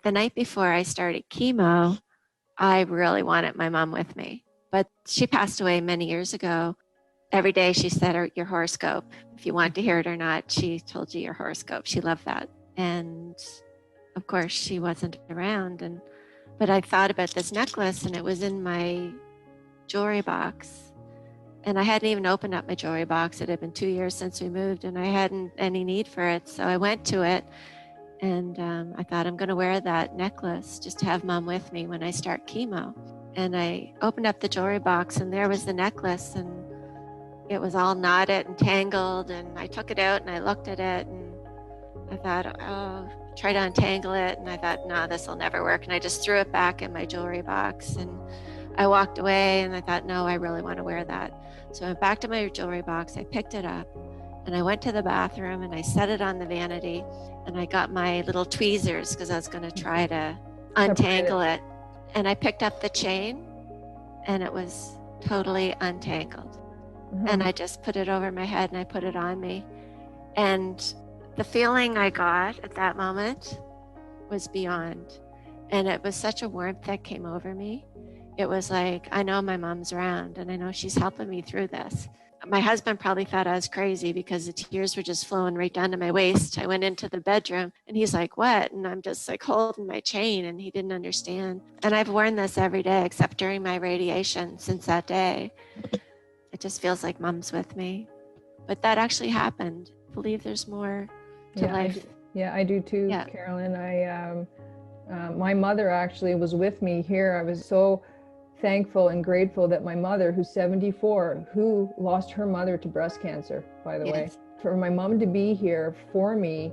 The night before I started chemo, I really wanted my mom with me, but she passed away many years ago. Every day she said your horoscope. If you want to hear it or not, she told you your horoscope. She loved that. And of course, she wasn't around. But I thought about this necklace, and it was in my jewelry box. And I hadn't even opened up my jewelry box. It had been 2 years since we moved, and I hadn't any need for it. So I went to it, and I thought, I'm going to wear that necklace just to have mom with me when I start chemo. And I opened up the jewelry box, and there was the necklace, and it was all knotted and tangled. And I took it out and I looked at it, and I thought, oh, try to untangle it. And I thought, no, this will never work. And I just threw it back in my jewelry box, and I walked away, and I thought, no, I really want to wear that. So I went back to my jewelry box. I picked it up, and I went to the bathroom, and I set it on the vanity, and I got my little tweezers because I was going to try to untangle it. And I picked up the chain, and it was totally untangled. Mm-hmm. And I just put it over my head, and I put it on me. And the feeling I got at that moment was beyond. And it was such a warmth that came over me. It was like, I know my mom's around, and I know she's helping me through this. My husband probably thought I was crazy because the tears were just flowing right down to my waist. I went into the bedroom, and he's like, what? And I'm just like holding my chain, and he didn't understand. And I've worn this every day except during my radiation since that day. It just feels like mom's with me. But that actually happened. I believe there's more to life. I do too, yeah. Carolyn. My mother actually was with me here. I was so thankful and grateful that my mother, who's 74, who lost her mother to breast cancer, by the way, for my mom to be here for me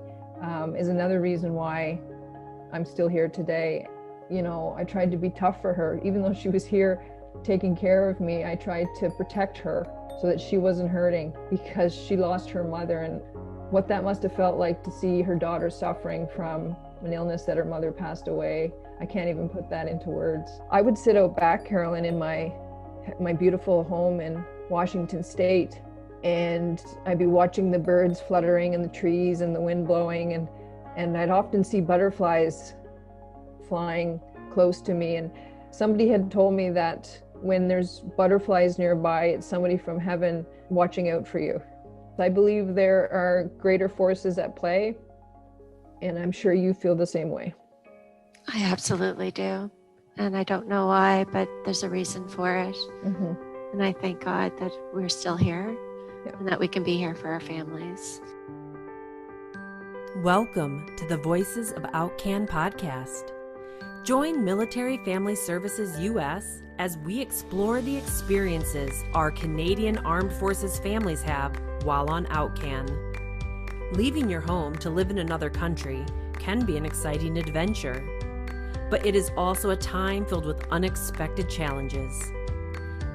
is another reason why I'm still here today. You know, I tried to be tough for her. Even though she was here taking care of me, I tried to protect her so that she wasn't hurting, because she lost her mother, and what that must have felt like to see her daughter suffering from an illness that her mother passed away. I can't even put that into words. I would sit out back, Carolyn, in my beautiful home in Washington State, and I'd be watching the birds fluttering in the trees and the wind blowing, and I'd often see butterflies flying close to me. And somebody had told me that when there's butterflies nearby, it's somebody from heaven watching out for you. I believe there are greater forces at play, and I'm sure you feel the same way. I absolutely do. And I don't know why, but there's a reason for it. Mm-hmm. And I thank God that we're still here, and that we can be here for our families. Welcome to the Voices of OUTCAN podcast. Join Military Family Services US as we explore the experiences our Canadian Armed Forces families have while on OUTCAN. Leaving your home to live in another country can be an exciting adventure, but it is also a time filled with unexpected challenges.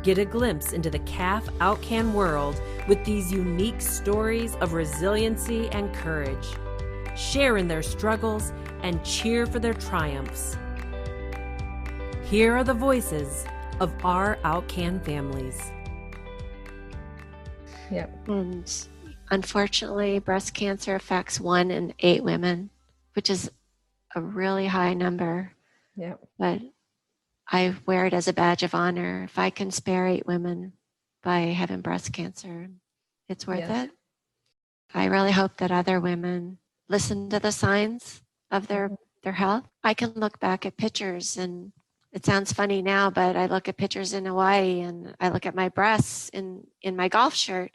Get a glimpse into the CAF OUTCAN world with these unique stories of resiliency and courage. Share in their struggles and cheer for their triumphs. Here are the voices of our OUTCAN families. Yep. And unfortunately, breast cancer affects 1 in 8 women, which is a really high number. Yeah. But I wear it as a badge of honor. If I can spare 8 women by having breast cancer, it's worth it. I really hope that other women listen to the signs of their health. I can look back at pictures, and it sounds funny now, but I look at pictures in Hawaii, and I look at my breasts in my golf shirt,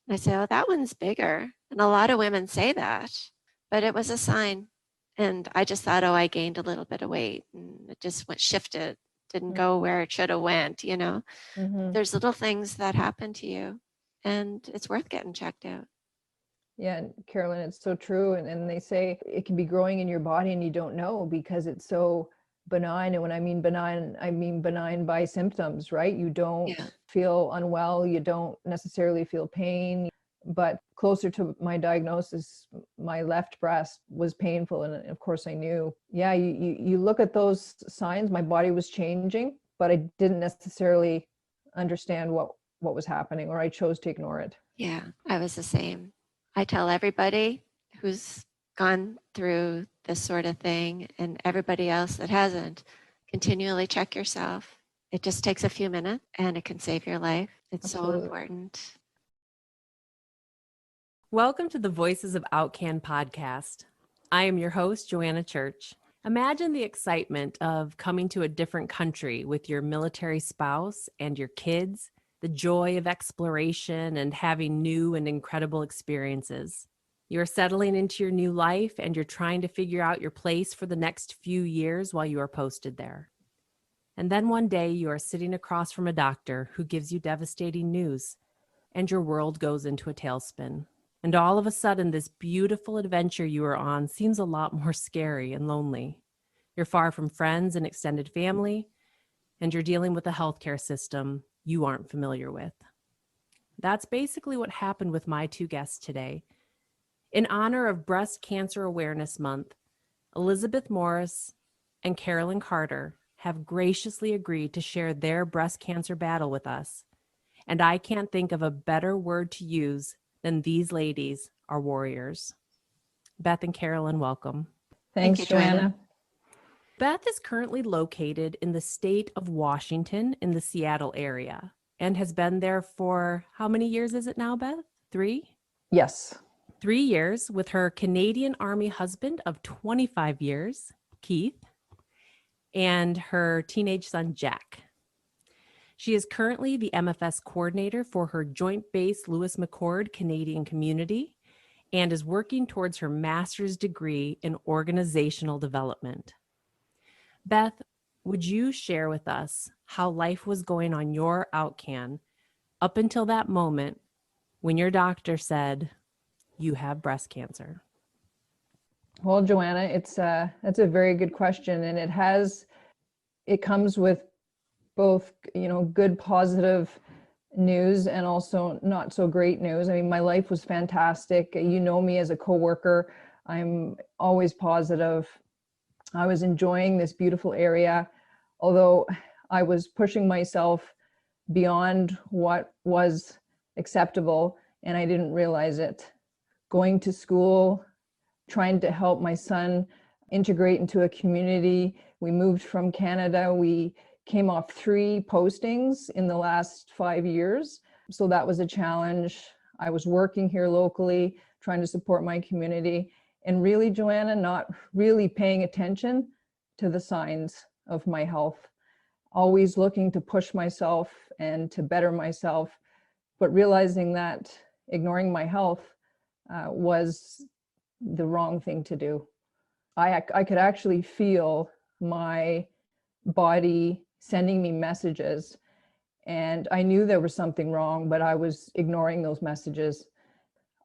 and I say, oh, that one's bigger. And a lot of women say that, but it was a sign. And I just thought, oh, I gained a little bit of weight, and it just shifted, didn't go where it should have went, you know. Mm-hmm. There's little things that happen to you, and it's worth getting checked out. Yeah, Carolyn, it's so true. And they say it can be growing in your body and you don't know because it's so benign. And when I mean benign by symptoms, right? You don't feel unwell. You don't necessarily feel pain. But closer to my diagnosis, my left breast was painful. And of course I knew, you look at those signs, my body was changing, but I didn't necessarily understand what was happening, or I chose to ignore it. Yeah, I was the same. I tell everybody who's gone through this sort of thing and everybody else that hasn't, continually check yourself. It just takes a few minutes and it can save your life. It's Absolutely. so important. Welcome to the Voices of OUTCAN podcast. I am your host, Joanna Church. Imagine the excitement of coming to a different country with your military spouse and your kids, the joy of exploration and having new and incredible experiences. You're settling into your new life and you're trying to figure out your place for the next few years while you are posted there. And then one day you are sitting across from a doctor who gives you devastating news and your world goes into a tailspin. And all of a sudden, this beautiful adventure you are on seems a lot more scary and lonely. You're far from friends and extended family, and you're dealing with a healthcare system you aren't familiar with. That's basically what happened with my two guests today. In honor of Breast Cancer Awareness Month, Elizabeth Morris and Carolyn Carter have graciously agreed to share their breast cancer battle with us. And I can't think of a better word to use than these ladies are warriors. Beth and Carolyn, welcome. Thanks, Thank you, Joanna. Beth is currently located in the state of Washington in the Seattle area and has been there for how many years is it now, Beth? 3? Yes. 3 years with her Canadian Army husband of 25 years, Keith, and her teenage son, Jack. She is currently the MFS coordinator for her Joint Base Lewis McChord Canadian community and is working towards her master's degree in organizational development. Beth, would you share with us how life was going on your OUTCAN up until that moment when your doctor said you have breast cancer? Well, Joanna, that's a very good question, and it comes with both, good positive news and also not so great news. I mean, my life was fantastic. You know me as a coworker. I'm always positive. I was enjoying this beautiful area, although I was pushing myself beyond what was acceptable, and I didn't realize it. Going to school, trying to help my son integrate into a community. We moved from Canada. We came off 3 postings in the last 5 years. So that was a challenge. I was working here locally, trying to support my community. And really, Joanna, not really paying attention to the signs of my health. Always looking to push myself and to better myself, but realizing that ignoring my health was the wrong thing to do. I could actually feel my body sending me messages, and I knew there was something wrong, but I was ignoring those messages.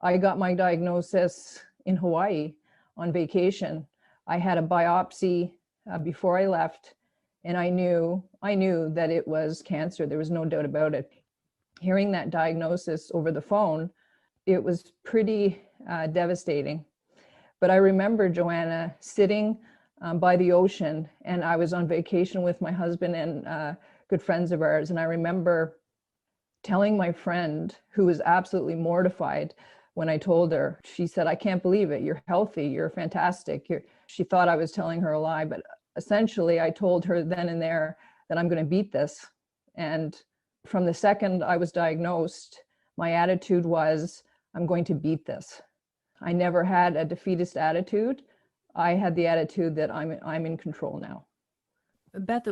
I got my diagnosis in Hawaii on vacation. I had a biopsy before I left, and I knew that it was cancer. There was no doubt about it. Hearing that diagnosis over the phone, it was pretty devastating. But I remember, Joanna, sitting by the ocean, and I was on vacation with my husband and good friends of ours. And I remember telling my friend, who was absolutely mortified when I told her. She said, "I can't believe it. You're healthy. You're fantastic." She thought I was telling her a lie, but essentially I told her then and there that I'm going to beat this. And from the second I was diagnosed, my attitude was, I'm going to beat this. I never had a defeatist attitude. I had the attitude that I'm in control now. Beth,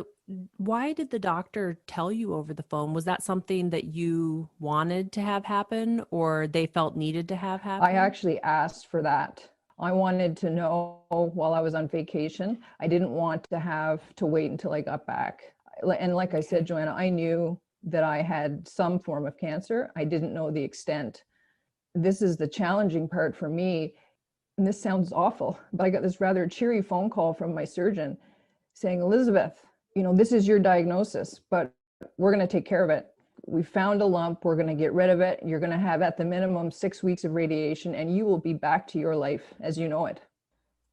why did the doctor tell you over the phone? Was that something that you wanted to have happen or they felt needed to have happen? I actually asked for that. I wanted to know while I was on vacation. I didn't want to have to wait until I got back. And like I said, Joanna, I knew that I had some form of cancer. I didn't know the extent. This is the challenging part for me. And this sounds awful, but I got this rather cheery phone call from my surgeon saying, "Elizabeth, this is your diagnosis, but we're going to take care of it. We found a lump. We're going to get rid of it. You're going to have at the minimum 6 weeks of radiation, and you will be back to your life as you know it."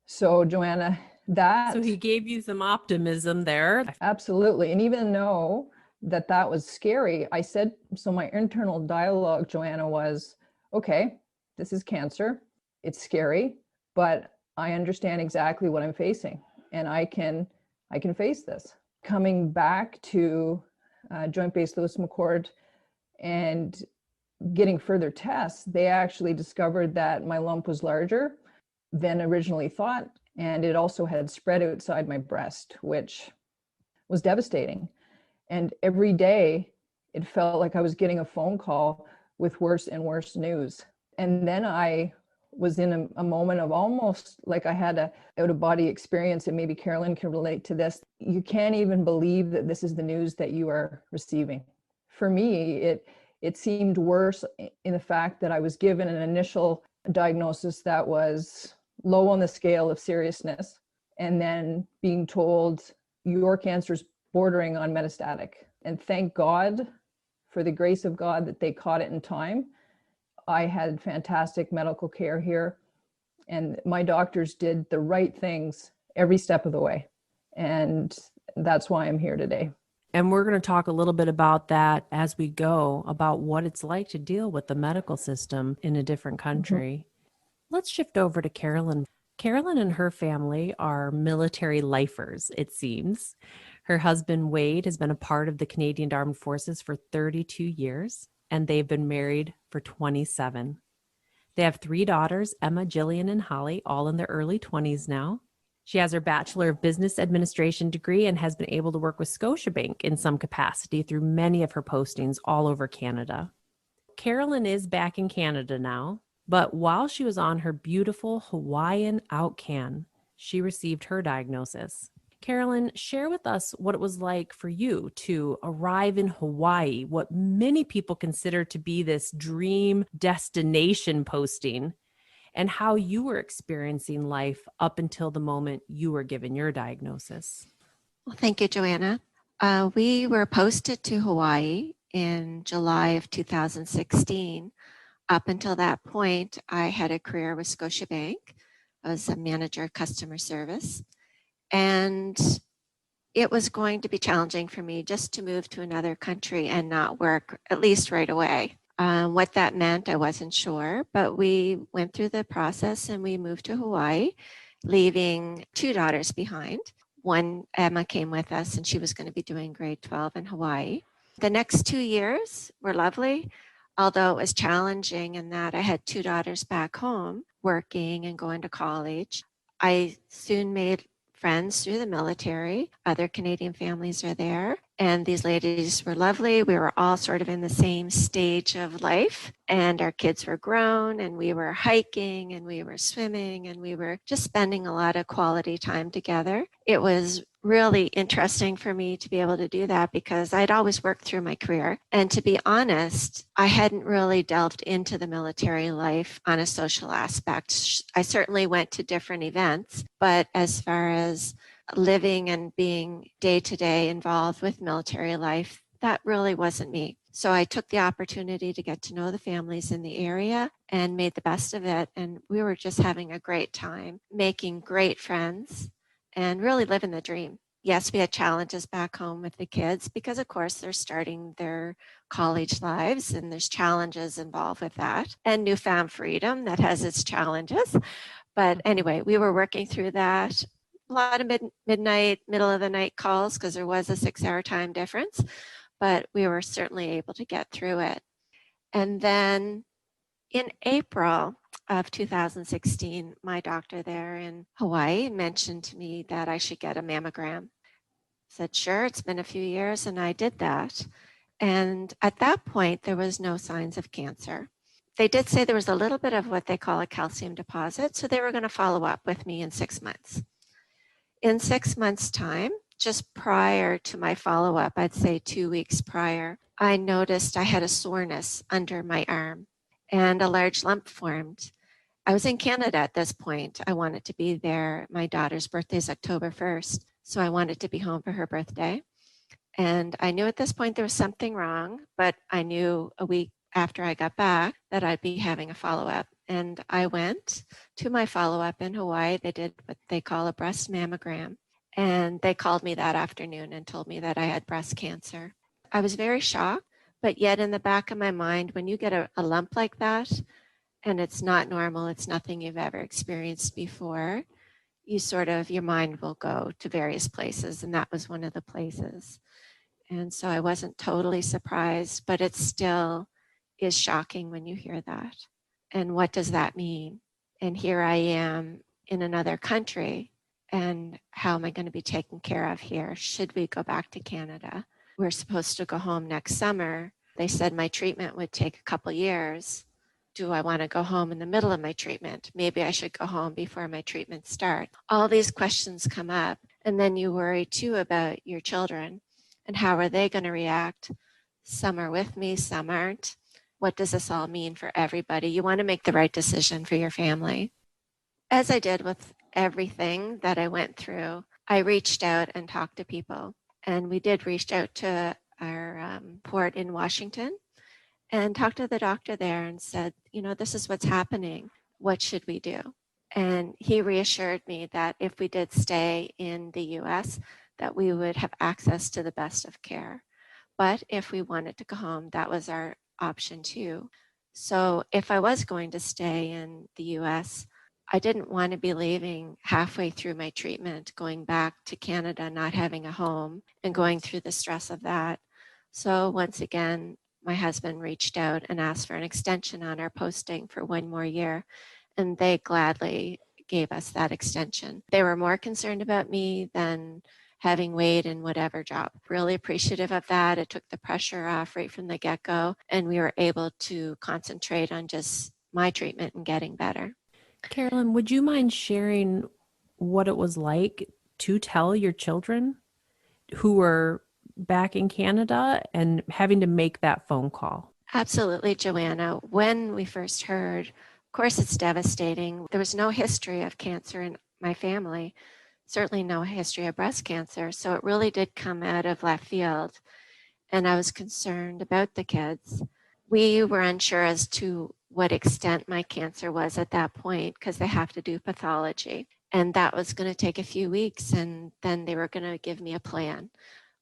So, Joanna, So he gave you some optimism there. Absolutely. And even though that was scary, I said, so my internal dialogue, Joanna, was, okay, this is cancer. It's scary, but I understand exactly what I'm facing, and I can face this. Coming back to Joint Base Lewis McChord and getting further tests, they actually discovered that my lump was larger than originally thought, and it also had spread outside my breast, which was devastating. And every day it felt like I was getting a phone call with worse and worse news. And then I was in a moment of almost like I had a out-of-body experience, and maybe Carolyn can relate to this. You can't even believe that this is the news that you are receiving. For me, it seemed worse in the fact that I was given an initial diagnosis that was low on the scale of seriousness, and then being told your cancer's bordering on metastatic. And thank God, for the grace of God, that they caught it in time. I had fantastic medical care here, and my doctors did the right things every step of the way. And that's why I'm here today. And we're going to talk a little bit about that as we go, about what it's like to deal with the medical system in a different country. Let's shift over to Carolyn. Carolyn and her family are military lifers, it seems. Her husband, Wade, has been a part of the Canadian Armed Forces for 32 years, and they've been married for 27. They have 3 daughters, Emma, Jillian, and Holly, all in their early 20s now. She has her Bachelor of Business Administration degree and has been able to work with Scotiabank in some capacity through many of her postings all over Canada. Carolyn is back in Canada now, but while she was on her beautiful Hawaiian OUTCAN, she received her diagnosis. Carolyn, share with us what it was like for you to arrive in Hawaii, what many people consider to be this dream destination posting, and how you were experiencing life up until the moment you were given your diagnosis. Well, thank you, Joanna. We were posted to Hawaii in July of 2016. Up until that point, I had a career with Scotiabank. I was a manager of customer service. And it was going to be challenging for me just to move to another country and not work, at least right away. What that meant, I wasn't sure, but we went through the process and we moved to Hawaii, leaving 2 daughters behind. One, Emma, came with us, and she was going to be doing grade 12 in Hawaii. The next 2 years were lovely, although it was challenging in that I had 2 daughters back home working and going to college. I soon made friends through the military. Other Canadian families are there. And these ladies were lovely. We were all sort of in the same stage of life, and our kids were grown, and we were hiking and we were swimming, and we were just spending a lot of quality time together. It was really interesting for me to be able to do that because I'd always worked through my career. And to be honest, I hadn't really delved into the military life on a social aspect. I certainly went to different events, but as far as living and being day-to-day involved with military life, that really wasn't me. So I took the opportunity to get to know the families in the area and made the best of it. And we were just having a great time, making great friends and really living the dream. Yes, we had challenges back home with the kids because, of course, they're starting their college lives and there's challenges involved with that, and newfound freedom that has its challenges. But anyway, we were working through that. A lot of midnight, middle of the night calls because there was a 6-hour time difference, but we were certainly able to get through it. And then in April of 2016, my doctor there in Hawaii mentioned to me that I should get a mammogram. I said, sure, it's been a few years, and I did that. And at that point, there was no signs of cancer. They did say there was a little bit of what they call a calcium deposit, so they were going to follow up with me in 6 months. In 6 months' time, just prior to my follow-up, I'd say 2 weeks prior, I noticed I had a soreness under my arm and a large lump formed. I was in Canada at this point. I wanted to be there. My daughter's birthday is October 1st, so I wanted to be home for her birthday. And I knew at this point there was something wrong, but I knew a week after I got back that I'd be having a follow-up. And I went to my follow-up in Hawaii. They did what they call a breast mammogram. And they called me that afternoon and told me that I had breast cancer. I was very shocked, but yet in the back of my mind, when you get a lump like that, and it's not normal, it's nothing you've ever experienced before, your mind will go to various places, and that was one of the places. And so I wasn't totally surprised, but it still is shocking when you hear that. And what does that mean? And here I am in another country, and how am I going to be taken care of here? Should we go back to Canada? We're supposed to go home next summer. They said my treatment would take a couple years. Do I want to go home in the middle of my treatment? Maybe I should go home before my treatment starts. All these questions come up. And then you worry too about your children and how are they going to react? Some are with me, some aren't. What does this all mean for everybody? You want to make the right decision for your family. As I did with everything that I went through, I reached out and talked to people. And we did reach out to our port in Washington and talked to the doctor there and said, this is what's happening. What should we do? And he reassured me that if we did stay in the US, that we would have access to the best of care. But if we wanted to go home, that was our option too. So if I was going to stay in the US, I didn't want to be leaving halfway through my treatment, going back to Canada, not having a home, and going through the stress of that. So once again, my husband reached out and asked for an extension on our posting for 1 more year, and they gladly gave us that extension. They were more concerned about me than having Wade in whatever job. Really appreciative of that. It took the pressure off right from the get-go, and we were able to concentrate on just my treatment and getting better. Carolyn, would you mind sharing what it was like to tell your children who were back in Canada and having to make that phone call? Absolutely, Joanna. When we first heard, of course, it's devastating. There was no history of cancer in my family, certainly no history of breast cancer. So it really did come out of left field. And I was concerned about the kids. We were unsure as to what extent my cancer was at that point because they have to do pathology. And that was going to take a few weeks, and then they were going to give me a plan.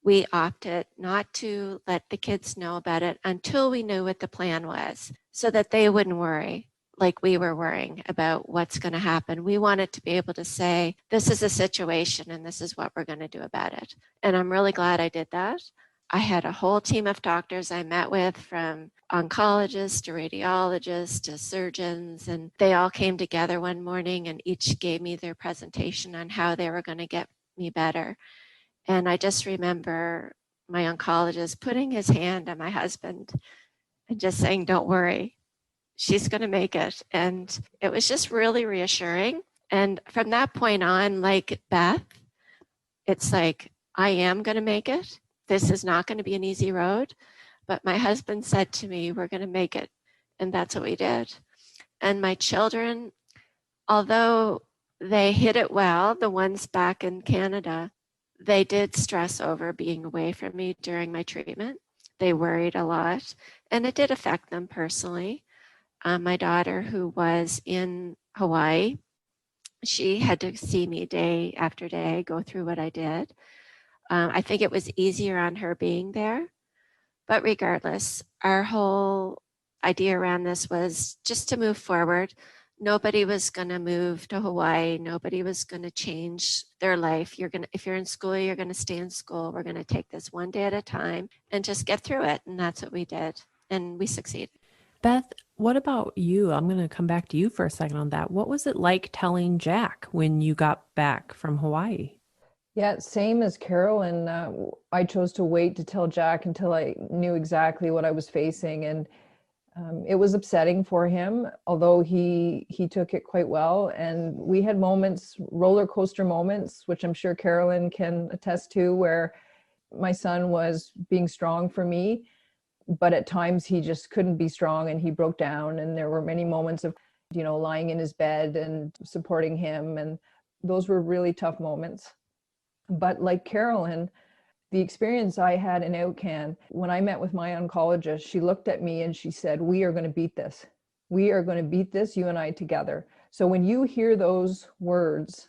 We opted not to let the kids know about it until we knew what the plan was so that they wouldn't worry like we were worrying about what's going to happen. We wanted to be able to say, this is a situation and this is what we're going to do about it. And I'm really glad I did that. I had a whole team of doctors I met with, from oncologists to radiologists to surgeons, and they all came together one morning and each gave me their presentation on how they were going to get me better. And I just remember my oncologist putting his hand on my husband and just saying, don't worry, she's going to make it. And it was just really reassuring. And from that point on, like Beth, it's like, I am going to make it. This is not going to be an easy road. But my husband said to me, we're going to make it. And that's what we did. And my children, although they hid it well, the ones back in Canada, they did stress over being away from me during my treatment. They worried a lot, and it did affect them personally. My daughter, who was in Hawaii, she had to see me day after day, go through what I did. I think it was easier on her being there. But regardless, our whole idea around this was just to move forward. Nobody was going to move to Hawaii. Nobody was going to change their life. If you're in school, you're going to stay in school. We're going to take this one day at a time and just get through it. And that's what we did. And we succeeded. Beth, what about you? I'm going to come back to you for a second on that. What was it like telling Jack when you got back from Hawaii? Yeah, same as Carolyn. I chose to wait to tell Jack until I knew exactly what I was facing. And it was upsetting for him, although he took it quite well. And we had moments, roller coaster moments, which I'm sure Carolyn can attest to, where my son was being strong for me, but at times he just couldn't be strong and he broke down. And there were many moments of, lying in his bed and supporting him. And those were really tough moments. But like Carolyn, the experience I had in OUTCAN, when I met with my oncologist, she looked at me and she said, we are going to beat this. We are going to beat this, you and I together. So when you hear those words,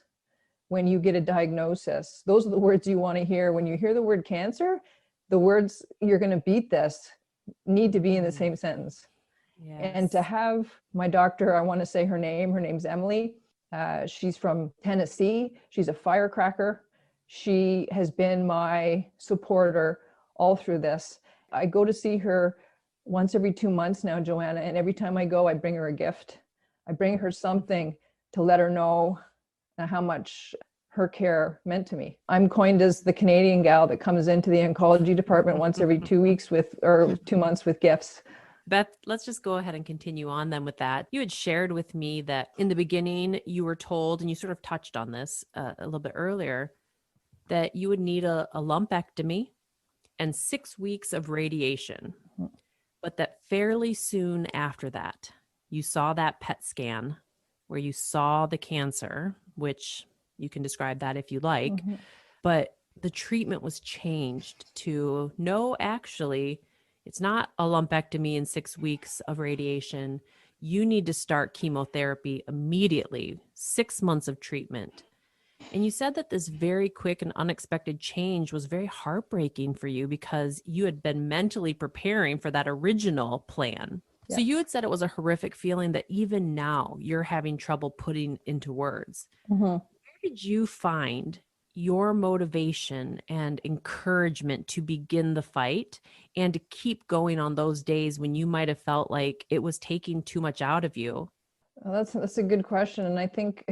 when you get a diagnosis, those are the words you want to hear. When you hear the word cancer, the words, you're going to beat this, need to be in the same sentence. And to have my doctor, I want to say her name's Emily. She's from Tennessee. She's a firecracker. She has been my supporter all through this. I go to see her once every 2 months now, Joanna, and every time I go, I bring her a gift. I bring her something to let her know how much her care meant to me. I'm coined as the Canadian gal that comes into the oncology department once every 2 weeks or 2 months with gifts. Beth, let's just go ahead and continue on then with that. You had shared with me that in the beginning you were told, and you sort of touched on this a little bit earlier, that you would need a lumpectomy and 6 weeks of radiation, but that fairly soon after that, you saw that PET scan where you saw the cancer, which you can describe that if you like, but the treatment was changed to, no, actually, it's not a lumpectomy and 6 weeks of radiation. You need to start chemotherapy immediately, 6 months of treatment. And you said that this very quick and unexpected change was very heartbreaking for you because you had been mentally preparing for that original plan. Yes. So you had said it was a horrific feeling that even now you're having trouble putting into words. Where did you find your motivation and encouragement to begin the fight and to keep going on those days when you might have felt like it was taking too much out of you? Well, that's a good question. And I think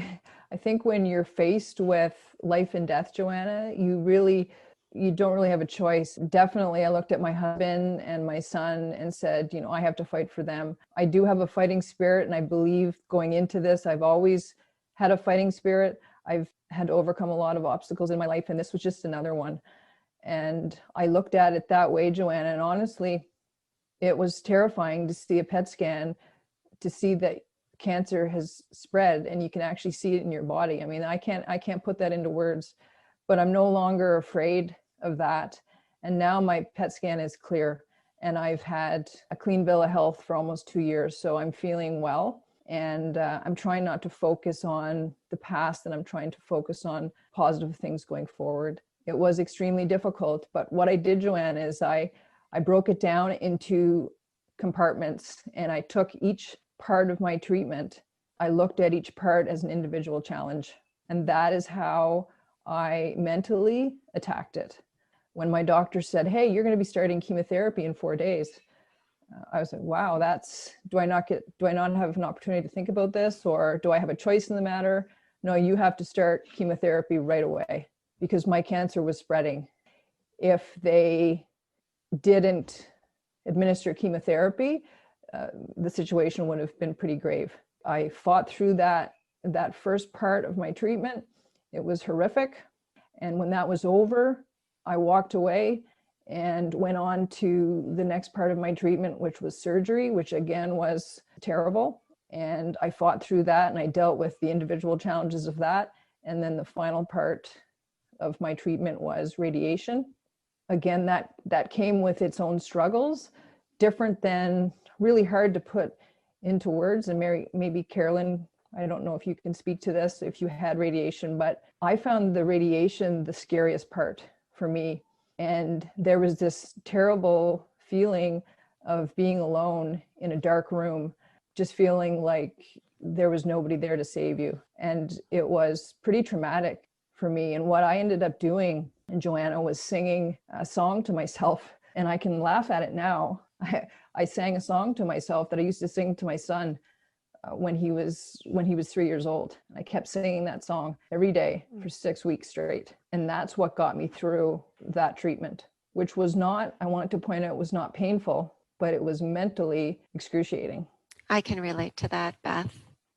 when you're faced with life and death, Joanna, you don't really have a choice. Definitely, I looked at my husband and my son and said, I have to fight for them. I do have a fighting spirit, and I believe going into this, I've always had a fighting spirit. I've had to overcome a lot of obstacles in my life, and this was just another one. And I looked at it that way, Joanna, and honestly, it was terrifying to see a PET scan, to see that cancer has spread and you can actually see it in your body. I mean, I can't put that into words, but I'm no longer afraid of that. And now my PET scan is clear, and I've had a clean bill of health for almost 2 years. So I'm feeling well. And I'm trying not to focus on the past, and I'm trying to focus on positive things going forward. It was extremely difficult, but what I did, Joanne, is I broke it down into compartments, and I took each part of my treatment. I looked at each part as an individual challenge, and that is how I mentally attacked it. When my doctor said, "Hey, you're going to be starting chemotherapy in 4 days," I was like, wow, do I not have an opportunity to think about this, or do I have a choice in the matter? No, you have to start chemotherapy right away, because my cancer was spreading. If they didn't administer chemotherapy, the situation would have been pretty grave. I fought through that first part of my treatment. It was horrific. And when that was over, I walked away and went on to the next part of my treatment, which was surgery, which again was terrible. And I fought through that, and I dealt with the individual challenges of that. And then the final part of my treatment was radiation. Again, that came with its own struggles, different than, really hard to put into words. And maybe Carolyn, I don't know if you can speak to this, if you had radiation, but I found the radiation the scariest part for me. And there was this terrible feeling of being alone in a dark room, just feeling like there was nobody there to save you. And it was pretty traumatic for me. And what I ended up doing, Joanna, was singing a song to myself. And I can laugh at it now. I sang a song to myself that I used to sing to my son when he was 3 years old. I kept singing that song every day for 6 weeks straight. And that's what got me through that treatment, which was not, I want to point out, was not painful, but it was mentally excruciating. I can relate to that, Beth.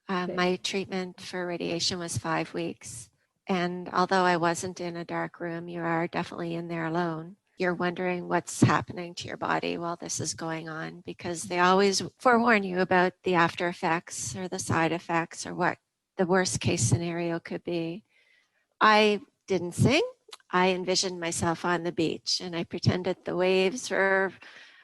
My treatment for radiation was 5 weeks. And although I wasn't in a dark room, you are definitely in there alone. You're wondering what's happening to your body while this is going on, because they always forewarn you about the after effects or the side effects or what the worst case scenario could be. I didn't sing. I envisioned myself on the beach, and I pretended the waves were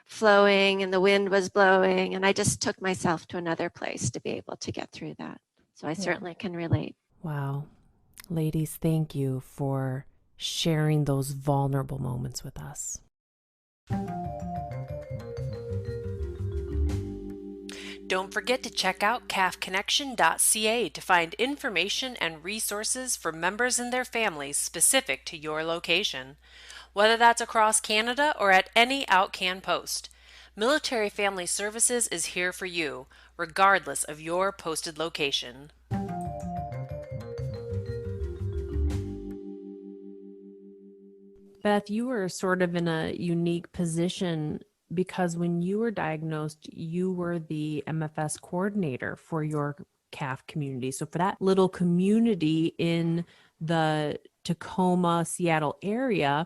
flowing and the wind was blowing, and I just took myself to another place to be able to get through that. So I certainly can relate. Wow. Ladies, thank you for sharing those vulnerable moments with us. Don't forget to check out calfconnection.ca to find information and resources for members and their families specific to your location. Whether that's across Canada or at any OUTCAN post, Military Family Services is here for you, regardless of your posted location. Beth, you were sort of in a unique position because when you were diagnosed, you were the MFS coordinator for your calf community. So for that little community in the Tacoma, Seattle area,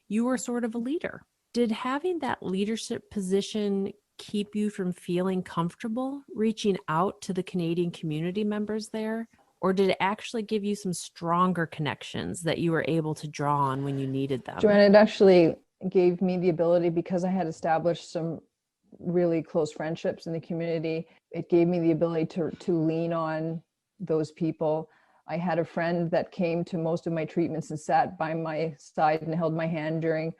you were sort of a leader. Did having that leadership position keep you from feeling comfortable reaching out to the Canadian community members there? Or did it actually give you some stronger connections that you were able to draw on when you needed them? Joanne, it actually gave me the ability, because I had established some really close friendships in the community. It gave me the ability to lean on those people. I had a friend that came to most of my treatments and sat by my side and held my hand during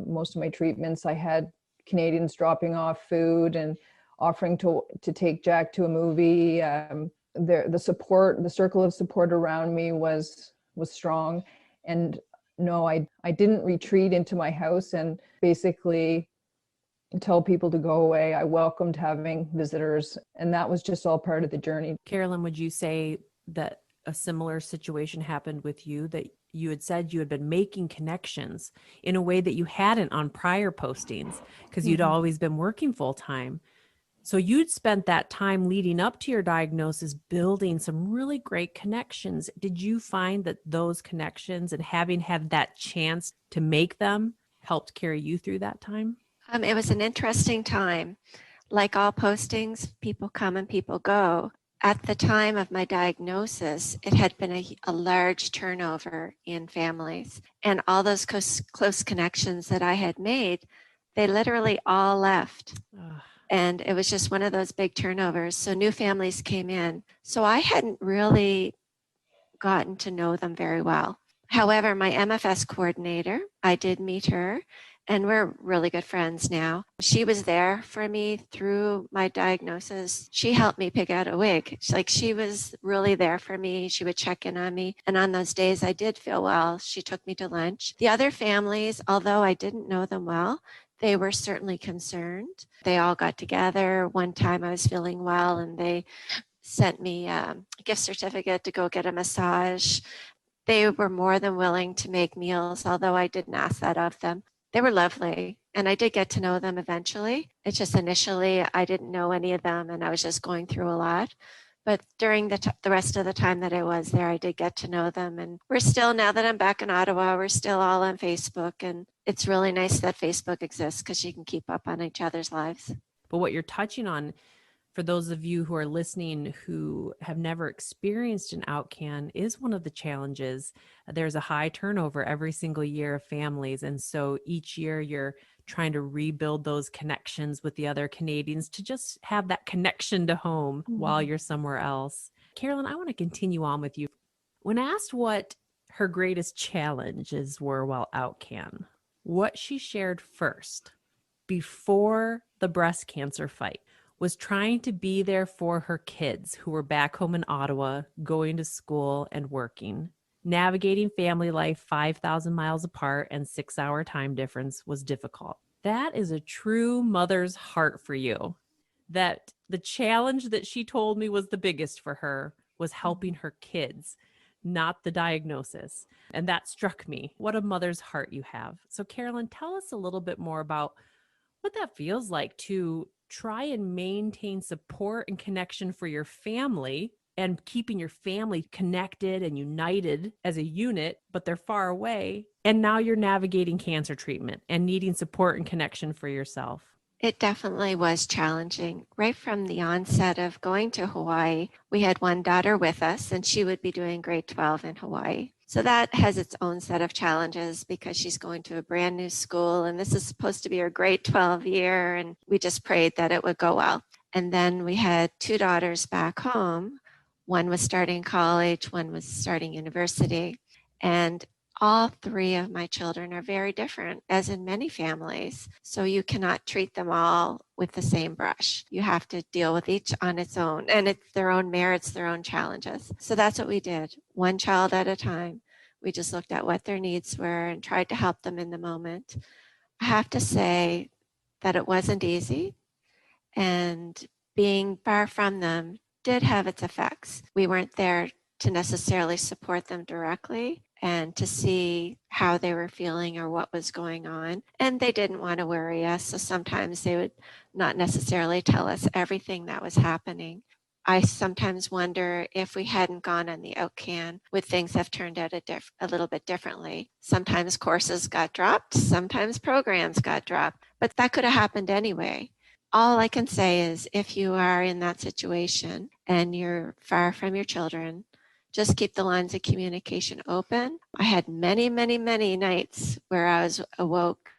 most of my treatments. I had Canadians dropping off food and offering to take Jack to a movie. The support, the circle of support around me was strong. And no, I didn't retreat into my house and basically tell people to go away. I welcomed having visitors, and that was just all part of the journey. Carolyn, would you say that a similar situation happened with you, that you had said you had been making connections in a way that you hadn't on prior postings because you'd always been working full time? So you'd spent that time leading up to your diagnosis building some really great connections. Did you find that those connections and having had that chance to make them helped carry you through that time? It was an interesting time. Like all postings, people come and people go. At the time of my diagnosis, it had been a large turnover in families. And all those close connections that I had made, they literally all left. And it was just one of those big turnovers. So new families came in. So I hadn't really gotten to know them very well. However, my MFS coordinator, I did meet her, and we're really good friends now. She was there for me through my diagnosis. She helped me pick out a wig. She was really there for me. She would check in on me. And on those days I did feel well, she took me to lunch. The other families, although I didn't know them well, they were certainly concerned. They all got together. One time I was feeling well and they sent me a gift certificate to go get a massage. They were more than willing to make meals, although I didn't ask that of them. They were lovely, and I did get to know them eventually. It's just initially I didn't know any of them, and I was just going through a lot. But during the rest of the time that I was there, I did get to know them. And we're still, now that I'm back in Ottawa, we're still all on Facebook. And it's really nice that Facebook exists because you can keep up on each other's lives. But what you're touching on, for those of you who are listening who have never experienced an OUTCAN, is one of the challenges. There's a high turnover every single year of families. And so each year you're trying to rebuild those connections with the other Canadians to just have that connection to home while you're somewhere else. Carolyn, I want to continue on with you. When asked what her greatest challenges were while OUTCAN, what she shared first, before the breast cancer fight, was trying to be there for her kids who were back home in Ottawa, going to school and working. Navigating family life 5,000 miles apart and 6-hour time difference was difficult. That is a true mother's heart for you. That the challenge that she told me was the biggest for her was helping her kids, not the diagnosis. And that struck me. What a mother's heart you have. So Carolyn, tell us a little bit more about what that feels like to try and maintain support and connection for your family and keeping your family connected and united as a unit, but they're far away. And now you're navigating cancer treatment and needing support and connection for yourself. It definitely was challenging. Right from the onset of going to Hawaii, we had one daughter with us and she would be doing grade 12 in Hawaii. So that has its own set of challenges because she's going to a brand new school and this is supposed to be her grade 12 year, and we just prayed that it would go well. And then we had two daughters back home. One was starting college, one was starting university. And all three of my children are very different, as in many families. So you cannot treat them all with the same brush. You have to deal with each on its own, and it's their own merits, their own challenges. So that's what we did, one child at a time. We just looked at what their needs were and tried to help them in the moment. I have to say that it wasn't easy, and being far from them did have its effects. We weren't there to necessarily support them directly and to see how they were feeling or what was going on. And they didn't want to worry us, so sometimes they would not necessarily tell us everything that was happening. I sometimes wonder if we hadn't gone on the OUTCAN, would things have turned out a little bit differently? Sometimes courses got dropped, sometimes programs got dropped, but that could have happened anyway. All I can say is if you are in that situation and you're far from your children, just keep the lines of communication open. I had many, many, many nights where I was awoke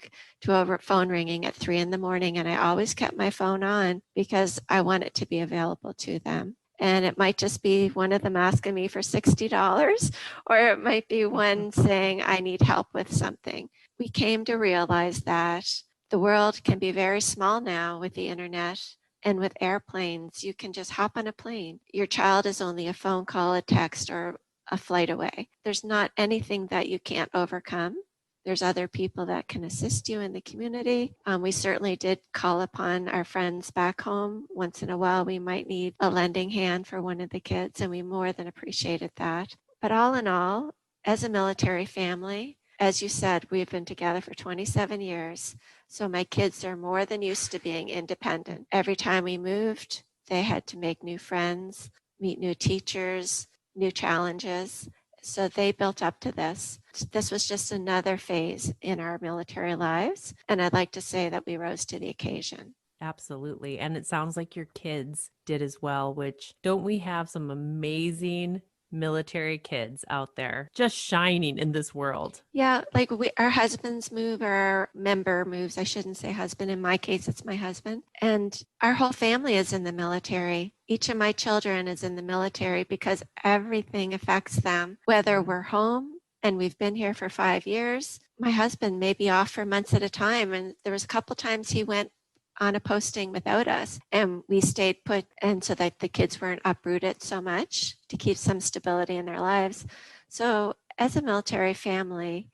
to a phone ringing at 3 a.m, and I always kept my phone on because I want it to be available to them. And it might just be one of them asking me for $60, or it might be one saying, I need help with something. We came to realize that the world can be very small now with the internet. And with airplanes, you can just hop on a plane. Your child is only a phone call, a text, or a flight away. There's not anything that you can't overcome. There's other people that can assist you in the community. We certainly did call upon our friends back home. Once in a while, we might need a lending hand for one of the kids, and we more than appreciated that. But all in all, as a military family, as you said, we've been together for 27 years. So my kids are more than used to being independent. Every time we moved, they had to make new friends, meet new teachers, new challenges. So they built up to this. This was just another phase in our military lives. And I'd like to say that we rose to the occasion. Absolutely. And it sounds like your kids did as well, which don't we have some amazing military kids out there just shining in this world? Yeah, like our husbands move, or our member moves. I shouldn't say husband. In my case, it's my husband. And our whole family is in the military. Each of my children is in the military because everything affects them, whether we're home and we've been here for 5 years. My husband may be off for months at a time. And there was a couple times he went on a posting without us, and we stayed put, and so that the kids weren't uprooted so much, to keep some stability in their lives. So as a military family,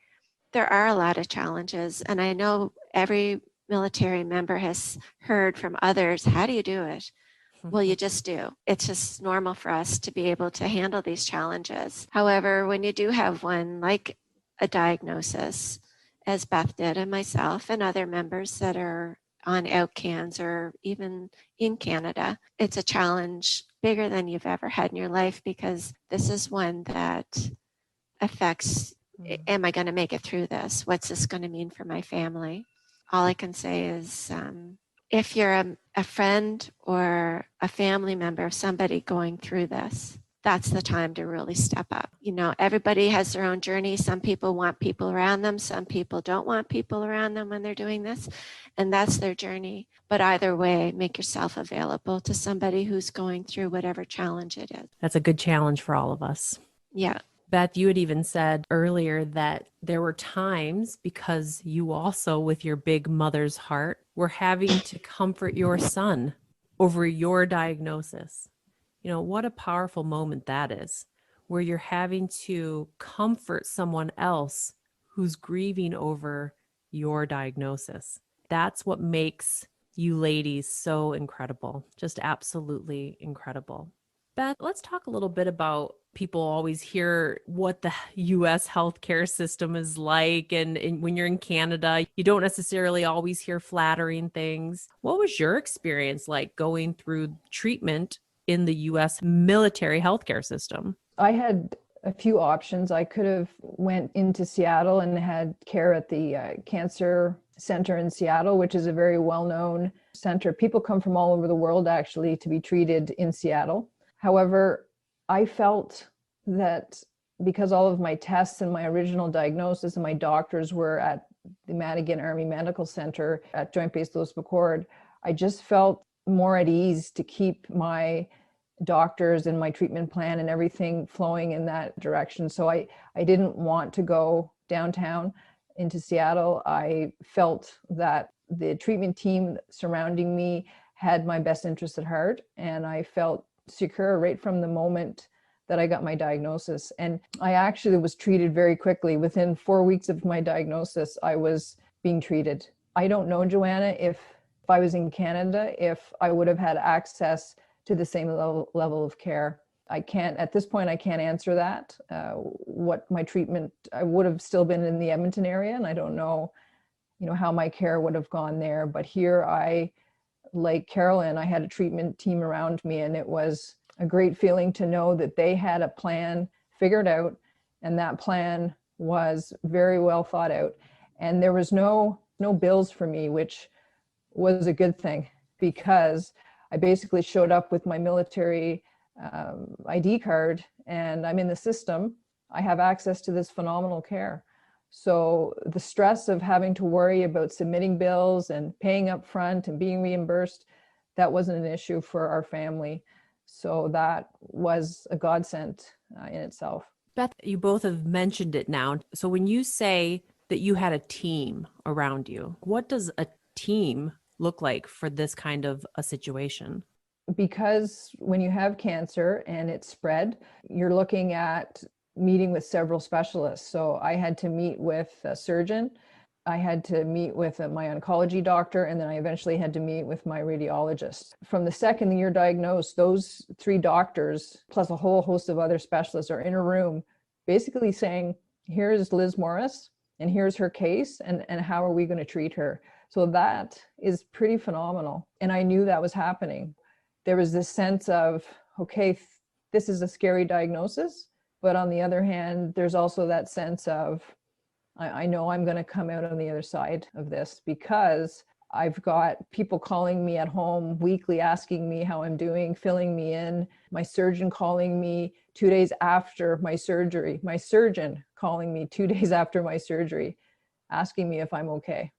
there are a lot of challenges, and I know every military member has heard from others, how do you do it? Well, you just do. It's just normal for us to be able to handle these challenges. However, when you do have one, like a diagnosis, as Beth did, and myself and other members that are on OUTCANs or even in Canada, it's a challenge bigger than you've ever had in your life, because this is one that affects, am I going to make it through this? What's this going to mean for my family? All I can say is if you're a friend or a family member of somebody going through this, that's the time to really step up. You know, everybody has their own journey. Some people want people around them. Some people don't want people around them when they're doing this, and that's their journey. But either way, make yourself available to somebody who's going through whatever challenge it is. That's a good challenge for all of us. Yeah. Beth, you had even said earlier that there were times, because you also, with your big mother's heart, were having to comfort your son over your diagnosis. You know, what a powerful moment that is, where you're having to comfort someone else who's grieving over your diagnosis. That's what makes you ladies so incredible, just absolutely incredible. Beth, let's talk a little bit about, people always hear what the U.S. healthcare system is like. And when you're in Canada, you don't necessarily always hear flattering things. What was your experience like going through treatment in the U.S. military healthcare system? I had a few options. I could have went into Seattle and had care at the cancer center in Seattle, which is a very well-known center. People come from all over the world actually to be treated in Seattle. However, I felt that because all of my tests and my original diagnosis and my doctors were at the Madigan Army Medical Center at Joint Base Louis McChord, I just felt more at ease to keep my doctors and my treatment plan and everything flowing in that direction. So I didn't want to go downtown into Seattle, I felt that the treatment team surrounding me had my best interest at heart, and I felt secure right from the moment that I got my diagnosis. And I actually was treated very quickly. Within 4 weeks of my diagnosis, I was being treated. I don't know, Joanna, if I was in Canada, if I would have had access to the same level of care. I can't, at this point, I can't answer that. What my treatment, I would have still been in the Edmonton area, and I don't know, how my care would have gone there. But here like Carolyn, I had a treatment team around me, and it was a great feeling to know that they had a plan figured out, and that plan was very well thought out. And there was no bills for me, which was a good thing, because I basically showed up with my military ID card, and I'm in the system. I have access to this phenomenal care. So the stress of having to worry about submitting bills and paying up front and being reimbursed, that wasn't an issue for our family. So that was a godsend in itself. Beth, you both have mentioned it now. So when you say that you had a team around you, what does a team look like for this kind of a situation? Because when you have cancer and it's spread, you're looking at meeting with several specialists. So I had to meet with a surgeon, I had to meet with my oncology doctor, and then I eventually had to meet with my radiologist. From the second you're diagnosed, those 3 doctors, plus a whole host of other specialists, are in a room basically saying, here's Liz Morris, and here's her case, and how are we going to treat her? So that is pretty phenomenal. And I knew that was happening. There was this sense of, okay, this is a scary diagnosis. But on the other hand, there's also that sense of, I know I'm going to come out on the other side of this, because I've got people calling me at home weekly, asking me how I'm doing, filling me in. My surgeon calling me 2 days after my surgery. My surgeon calling me 2 days after my surgery, asking me if I'm okay.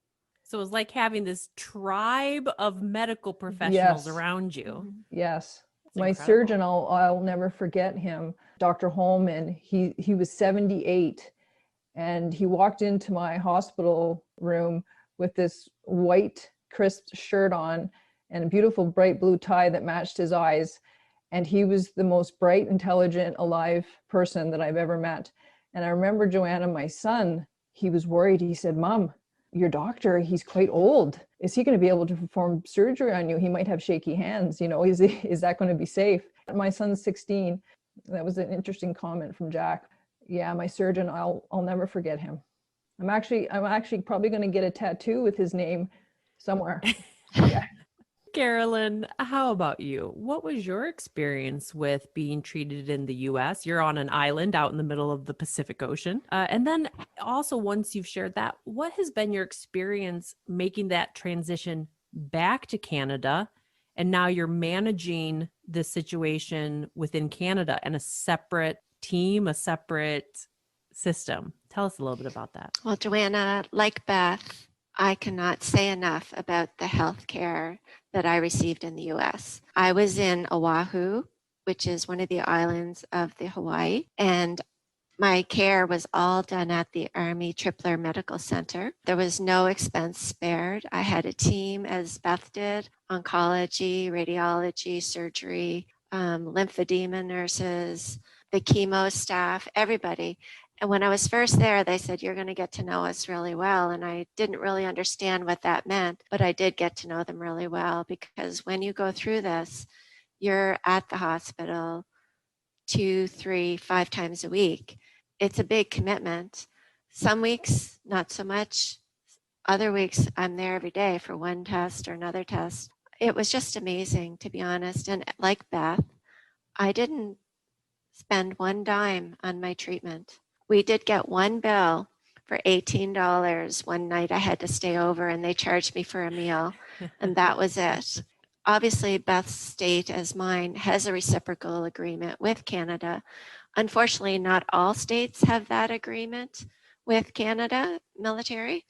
So it's like having this tribe of medical professionals around you. Yes. It's my incredible. surgeon, I'll never forget him, Dr. Holman. He was 78, and he walked into my hospital room with this white crisp shirt on and a beautiful bright blue tie that matched his eyes. And he was the most bright, intelligent, alive person that I've ever met. And I remember, Joanna, my son, he was worried. He said, Mom, your doctor, he's quite old. Is he going to be able to perform surgery on you? He might have shaky hands. Is that going to be safe? My son's 16. That was an interesting comment from Jack. Yeah, my surgeon, I'll never forget him. I'm actually probably going to get a tattoo with his name somewhere. Yeah. Carolyn, how about you? What was your experience with being treated in the U.S.? You're on an island out in the middle of the Pacific Ocean. And then also, once you've shared that, what has been your experience making that transition back to Canada? And now you're managing this situation within Canada and a separate team, a separate system. Tell us a little bit about that. Well, Joanna, like Beth, I cannot say enough about the health care that I received in the US. I was in Oahu, which is one of the islands of the Hawaii, and my care was all done at the Army Tripler Medical Center. There was no expense spared. I had a team, as Beth did, oncology, radiology, surgery, lymphedema nurses, the chemo staff, everybody. And when I was first there, they said, you're going to get to know us really well. And I didn't really understand what that meant, but I did get to know them really well, because when you go through this, you're at the hospital 2, 3, 5 times a week. It's a big commitment. Some weeks, not so much. Other weeks, I'm there every day for one test or another test. It was just amazing, to be honest. And like Beth, I didn't spend one dime on my treatment. We did get one bill for $18 one night. I had to stay over and they charged me for a meal, and that was it. Obviously, Beth's state, as mine, has a reciprocal agreement with Canada. Unfortunately, not all states have that agreement with Canada military.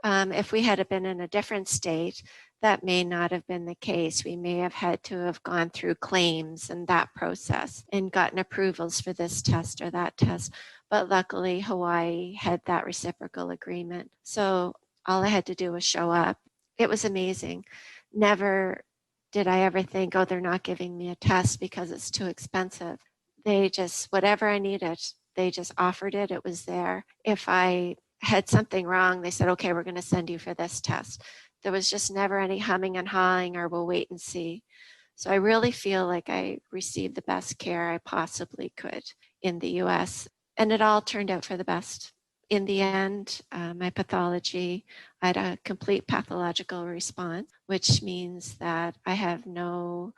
If we had been in a different state, that may not have been the case. We may have had to have gone through claims and that process and gotten approvals for this test or that test. But luckily, Hawaii had that reciprocal agreement. So all I had to do was show up. It was amazing. Never did I ever think, oh, they're not giving me a test because it's too expensive. They just, whatever I needed, they just offered it. It was there. If I had something wrong, they said, okay, we're going to send you for this test. There was just never any humming and hawing or we'll wait and see. So I really feel like I received the best care I possibly could in the US. And it all turned out for the best. In the end, my pathology, I had a complete pathological response, which means that I have no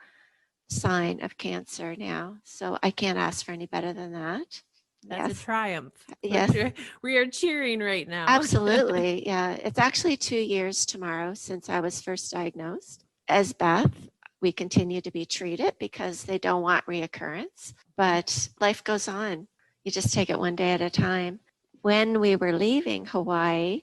sign of cancer now. So I can't ask for any better than that. That's a triumph. Yes. We are cheering right now. Absolutely. Yeah. It's actually 2 years tomorrow since I was first diagnosed. As Beth, we continue to be treated because they don't want reoccurrence, but life goes on. You just take it one day at a time. When we were leaving Hawaii,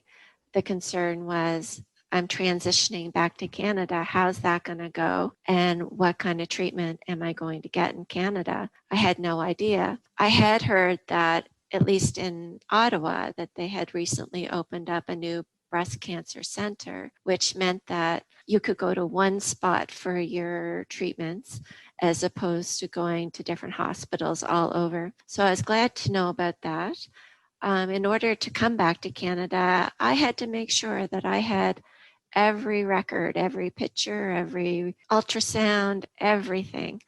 the concern was, I'm transitioning back to Canada. How's that going to go? And what kind of treatment am I going to get in Canada? I had no idea. I had heard that, at least in Ottawa, that they had recently opened up a new breast cancer center, which meant that you could go to one spot for your treatments as opposed to going to different hospitals all over. So I was glad to know about that. In order to come back to Canada, I had to make sure that I had every record, every picture, every ultrasound, everything.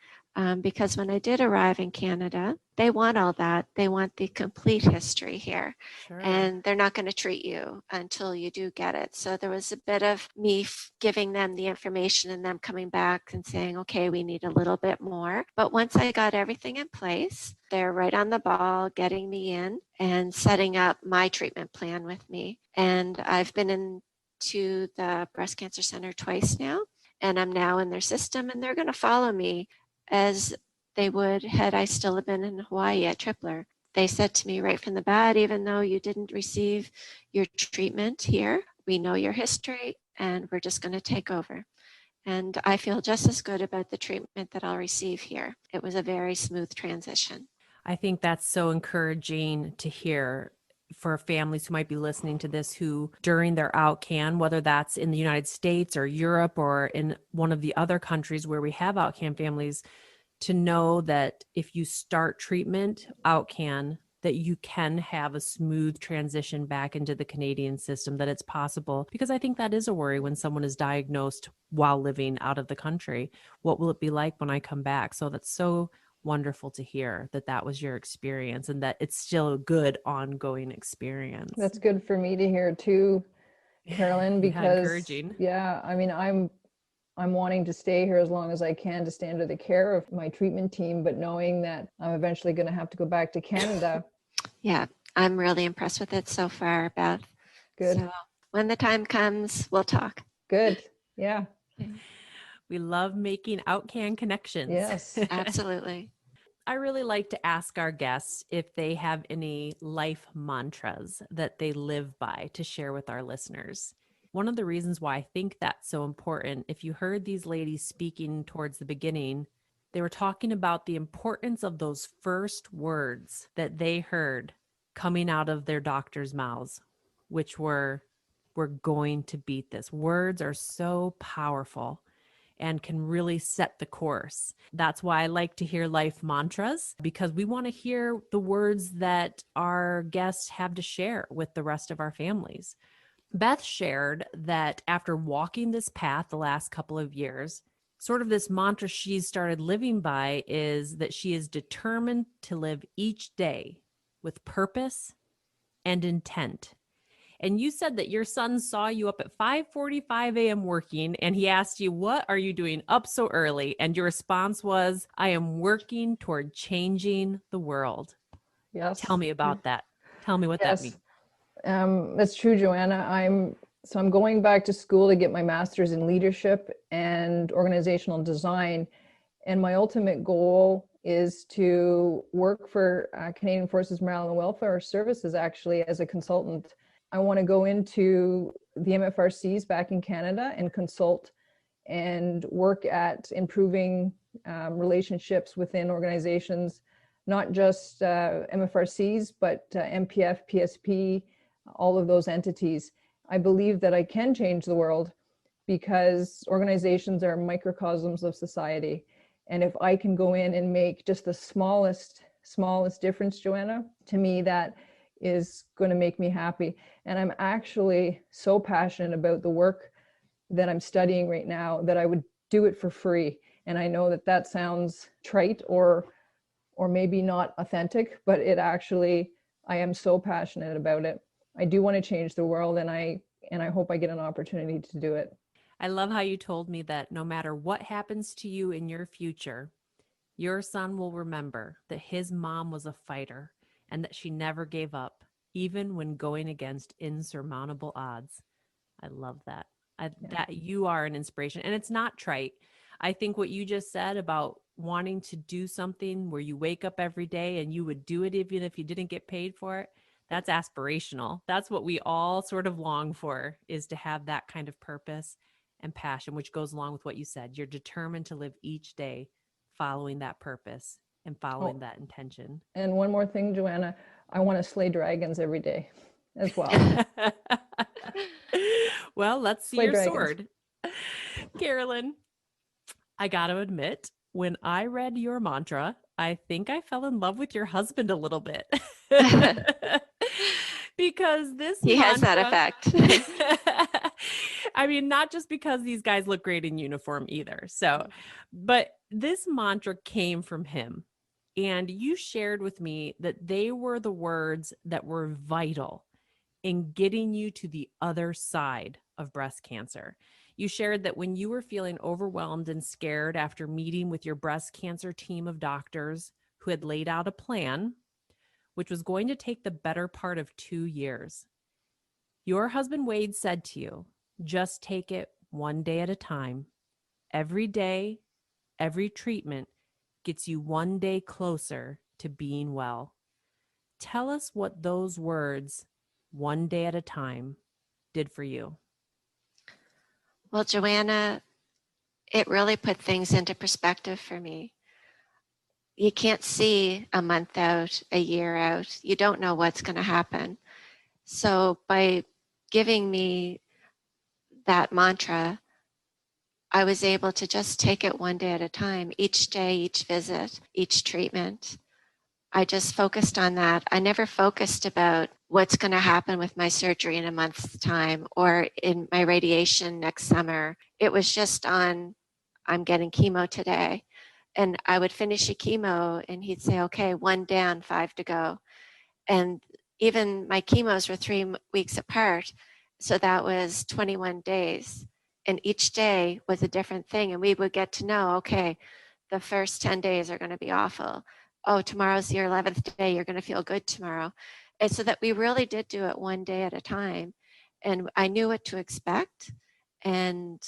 Because when I did arrive in Canada, they want all that. They want the complete history here. Sure. And they're not going to treat you until you do get it. So there was a bit of me giving them the information and them coming back and saying, okay, we need a little bit more. But once I got everything in place, they're right on the ball, getting me in and setting up my treatment plan with me. And I've been into the breast cancer center twice now, and I'm now in their system, and they're going to follow me as they would had I still have been in Hawaii at Tripler. They said to me right from the bat, even though you didn't receive your treatment here, we know your history and we're just going to take over. And I feel just as good about the treatment that I'll receive here. It was a very smooth transition. I think that's so encouraging to hear for families who might be listening to this, who during their OUTCAN, whether that's in the United States or Europe or in one of the other countries where we have OUTCAN families, to know that if you start treatment OUTCAN, that you can have a smooth transition back into the Canadian system, that it's possible. Because I think that is a worry when someone is diagnosed while living out of the country. What will it be like when I come back? So that's so wonderful to hear that that was your experience and that it's still a good ongoing experience. That's good for me to hear too, Carolyn, because encouraging. Yeah, I mean, I'm wanting to stay here as long as I can to stay under the care of my treatment team, but knowing that I'm eventually going to have to go back to Canada. Yeah, I'm really impressed with it so far, Beth. Good. So when the time comes, we'll talk. Good. Yeah. We love making OUTCAN connections. Yes, absolutely. I really like to ask our guests if they have any life mantras that they live by to share with our listeners. One of the reasons why I think that's so important, if you heard these ladies speaking towards the beginning, they were talking about the importance of those first words that they heard coming out of their doctor's mouths, which were, "We're going to beat this." Words are so powerful and can really set the course. That's why I like to hear life mantras, because we want to hear the words that our guests have to share with the rest of our families. Beth shared that after walking this path the last couple of years, sort of this mantra she's started living by is that she is determined to live each day with purpose and intent. And you said that your son saw you up at 5:45 a.m. working, and he asked you, "What are you doing up so early?" And your response was, "I am working toward changing the world." Yes. Tell me about that. Tell me what that means. That's true, Joanna. I'm going back to school to get my master's in leadership and organizational design. And my ultimate goal is to work for Canadian Forces Morale and Welfare Services, actually, as a consultant. I want to go into the MFRCs back in Canada and consult and work at improving relationships within organizations, not just MFRCs, but MPF, PSP, all of those entities. I believe that I can change the world because organizations are microcosms of society. And if I can go in and make just the smallest difference, Joanna, to me, that is going to make me happy. And I'm actually so passionate about the work that I'm studying right now that I would do it for free. And I know that that sounds trite or maybe not authentic, but it actually, I am so passionate about it. I do want to change the world, and I hope I get an opportunity to do it. I love how you told me that no matter what happens to you in your future, your son will remember that his mom was a fighter and that she never gave up, even when going against insurmountable odds. I love that. That you are an inspiration, and it's not trite. I think what you just said about wanting to do something where you wake up every day and you would do it even if you didn't get paid for it, that's aspirational. That's what we all sort of long for, is to have that kind of purpose and passion, which goes along with what you said. You're determined to live each day following that purpose and following that intention. And one more thing, Joanna, I want to slay dragons every day as well. Well, let's see your sword. Carolyn, I got to admit, when I read your mantra, I think I fell in love with your husband a little bit. Because he has that effect. I mean, not just because these guys look great in uniform either. So, but this mantra came from him. And you shared with me that they were the words that were vital in getting you to the other side of breast cancer. You shared that when you were feeling overwhelmed and scared after meeting with your breast cancer team of doctors who had laid out a plan, which was going to take the better part of 2 years, your husband Wade said to you, just take it one day at a time. Every day, every treatment gets you one day closer to being well. Tell us what those words, one day at a time, did for you. Well, Joanna, it really put things into perspective for me. You can't see a month out, a year out. You don't know what's going to happen. So by giving me that mantra, I was able to just take it one day at a time, each day, each visit, each treatment. I just focused on that. I never focused about what's going to happen with my surgery in a month's time or in my radiation next summer. It was just on, I'm getting chemo today. And I would finish a chemo and he'd say, okay, 1 down, 5 to go. And even my chemos were 3 weeks apart. So that was 21 days. And each day was a different thing. And we would get to know, okay, the first 10 days are going to be awful. Oh, tomorrow's your 11th day. You're going to feel good tomorrow. And so that we really did do it one day at a time. And I knew what to expect. And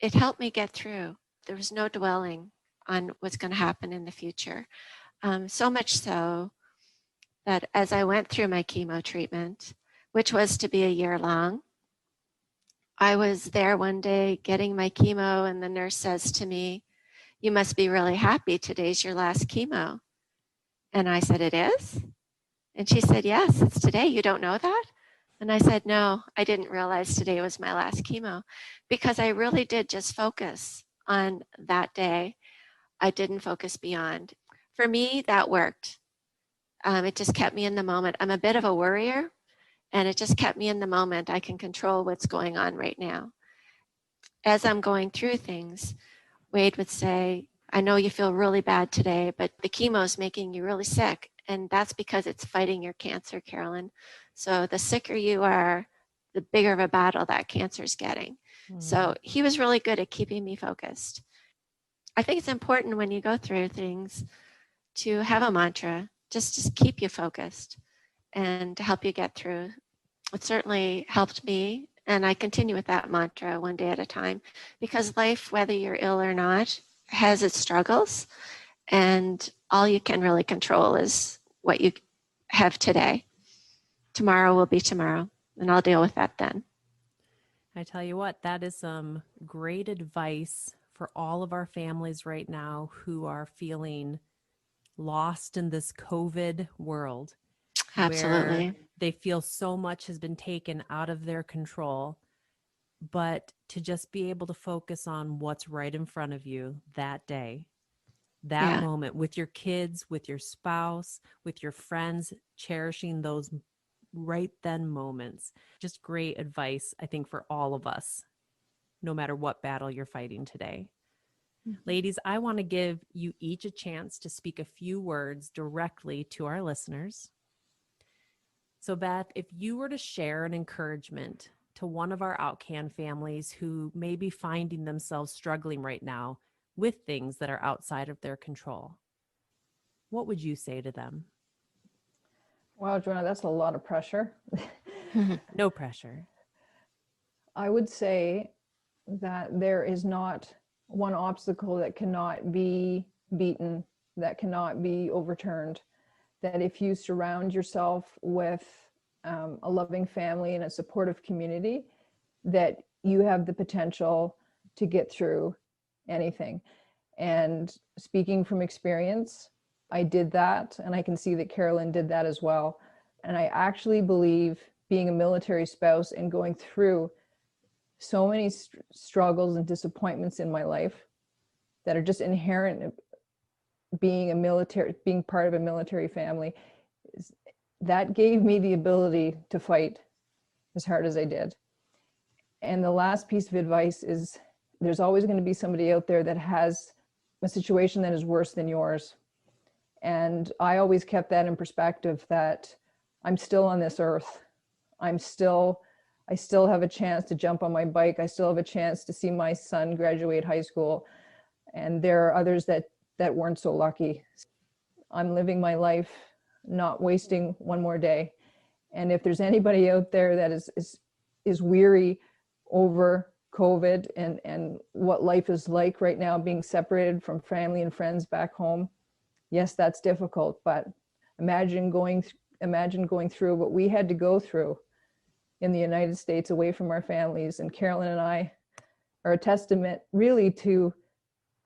it helped me get through. There was no dwelling on what's going to happen in the future. So much so that as I went through my chemo treatment, which was to be a year long, I was there one day getting my chemo and the nurse says to me, you must be really happy. Today's your last chemo. And I said, it is? And she said, yes, it's today. You don't know that? And I said, no, I didn't realize today was my last chemo because I really did just focus on that day. I didn't focus beyond. For me, that worked. It just kept me in the moment. I'm a bit of a worrier, and it just kept me in the moment. I can control what's going on right now. As I'm going through things, Wade would say, I know you feel really bad today, but the chemo is making you really sick. And that's because it's fighting your cancer, Carolyn. So the sicker you are, the bigger of a battle that cancer is getting. So he was really good at keeping me focused. I think it's important when you go through things to have a mantra, just to keep you focused and to help you get through. It certainly helped me, and I continue with that mantra one day at a time, because life, whether you're ill or not, has its struggles, and all you can really control is what you have today. Tomorrow will be tomorrow, and I'll deal with that then. I tell you what, that is some great advice for all of our families right now who are feeling lost in this COVID world, where Absolutely. they feel so much has been taken out of their control, but to just be able to focus on what's right in front of you that day, that Yeah. moment with your kids, with your spouse, with your friends, cherishing those right then moments. Just great advice, I think, for all of us, no matter what battle you're fighting today. Ladies, I want to give you each a chance to speak a few words directly to our listeners. So, Beth, if you were to share an encouragement to one of our OUTCAN families who may be finding themselves struggling right now with things that are outside of their control, what would you say to them? Wow, Joanna, that's a lot of pressure. No pressure. I would say that there is not one obstacle that cannot be beaten, that cannot be overturned. That if you surround yourself with a loving family and a supportive community, that you have the potential to get through anything. And speaking from experience, I did that, and I can see that Carolyn did that as well. And I actually believe being a military spouse and going through so many struggles and disappointments in my life that are just inherent being part of a military family, that gave me the ability to fight as hard as I did. And the last piece of advice is there's always going to be somebody out there that has a situation that is worse than yours. And I always kept that in perspective, that I'm still on this earth. I still have a chance to jump on my bike. I still have a chance to see my son graduate high school. And there are others that weren't so lucky. I'm living my life, not wasting one more day. And if there's anybody out there that is weary over COVID and what life is like right now, being separated from family and friends back home, yes, that's difficult. But imagine going through what we had to go through in the United States, away from our families. And Carolyn and I are a testament really to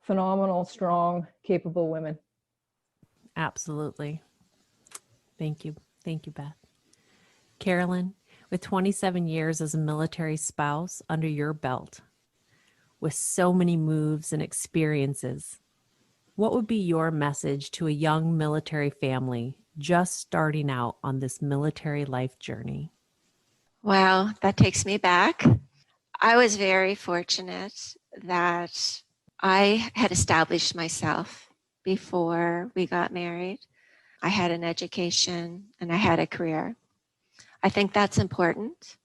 phenomenal, strong, capable women. Absolutely. Thank you. Thank you, Beth. Carolyn, with 27 years as a military spouse under your belt, with so many moves and experiences, what would be your message to a young military family just starting out on this military life journey? Wow, that takes me back. I was very fortunate that I had established myself before we got married. I had an education and I had a career. I think that's important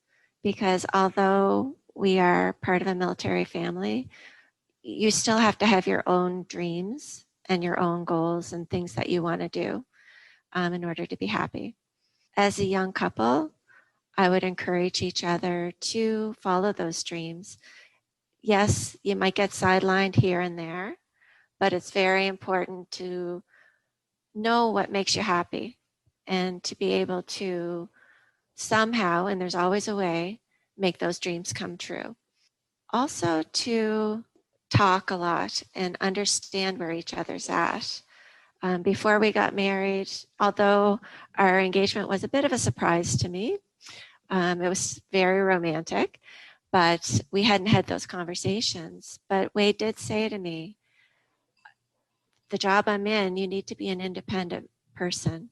because although we are part of a military family, you still have to have your own dreams and your own goals and things that you want to do in order to be happy. As a young couple, I would encourage each other to follow those dreams. Yes, you might get sidelined here and there, but it's very important to know what makes you happy and to be able to somehow, and there's always a way, make those dreams come true. Also to talk a lot and understand where each other's at. Before we got married, although our engagement was a bit of a surprise to me, it was very romantic, but we hadn't had those conversations. But Wade did say to me, the job I'm in, you need to be an independent person.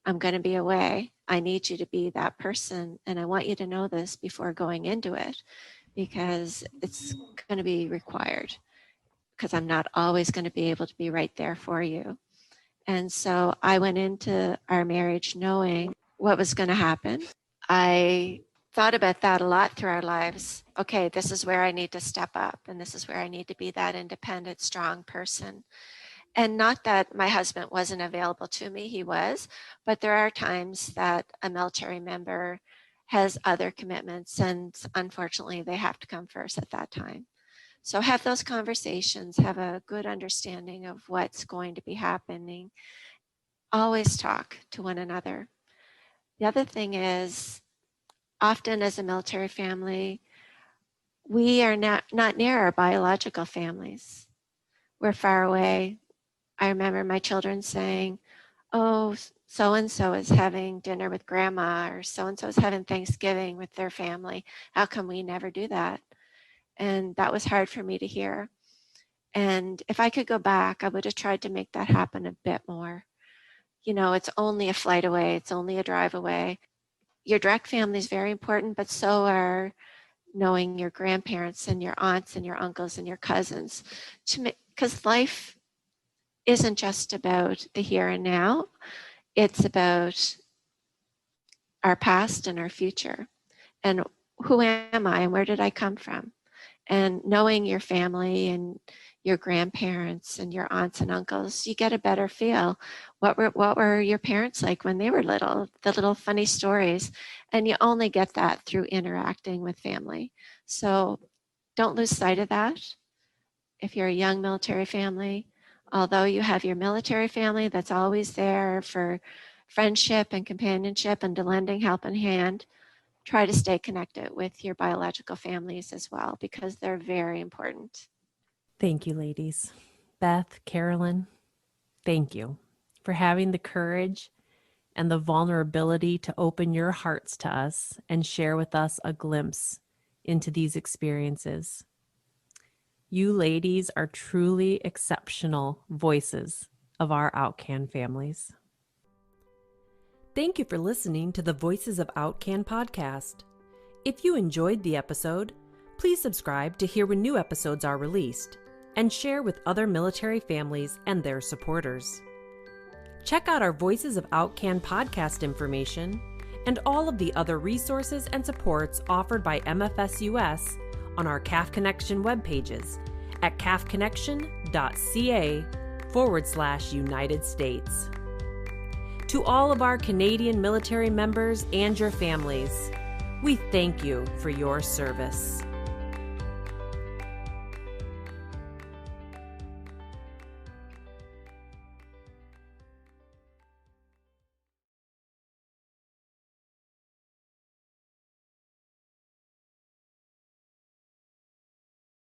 I'm going to be away. I need you to be that person. And I want you to know this before going into it, because it's going to be required, because I'm not always going to be able to be right there for you. And so I went into our marriage knowing what was going to happen. I thought about that a lot through our lives. Okay, this is where I need to step up, and this is where I need to be that independent, strong person. And not that my husband wasn't available to me, he was, but there are times that a military member has other commitments, and unfortunately they have to come first at that time. So have those conversations, have a good understanding of what's going to be happening. Always talk to one another. The other thing is, often as a military family, we are not near our biological families. We're far away. I remember my children saying, oh, so-and-so is having dinner with grandma, or so-and-so is having Thanksgiving with their family. How come we never do that? And that was hard for me to hear. And if I could go back, I would have tried to make that happen a bit more. You know, it's only a flight away. It's only a drive away. Your direct family is very important, but so are knowing your grandparents and your aunts and your uncles and your cousins, because life isn't just about the here and now. It's about our past and our future. And who am I and where did I come from? And knowing your family and your grandparents and your aunts and uncles, you get a better feel. What were your parents like when they were little? The little funny stories. And you only get that through interacting with family. So don't lose sight of that. If you're a young military family, although you have your military family that's always there for friendship and companionship and to lending helping hand, try to stay connected with your biological families as well, because they're very important. Thank you, ladies. Beth, Carolyn, thank you for having the courage and the vulnerability to open your hearts to us and share with us a glimpse into these experiences. You ladies are truly exceptional voices of our OUTCAN families. Thank you for listening to the Voices of OUTCAN podcast. If you enjoyed the episode, please subscribe to hear when new episodes are released and share with other military families and their supporters. Check out our Voices of OUTCAN podcast information and all of the other resources and supports offered by MFS US on our CAF Connection web pages at cafconnection.ca/United States. To all of our Canadian military members and your families, we thank you for your service.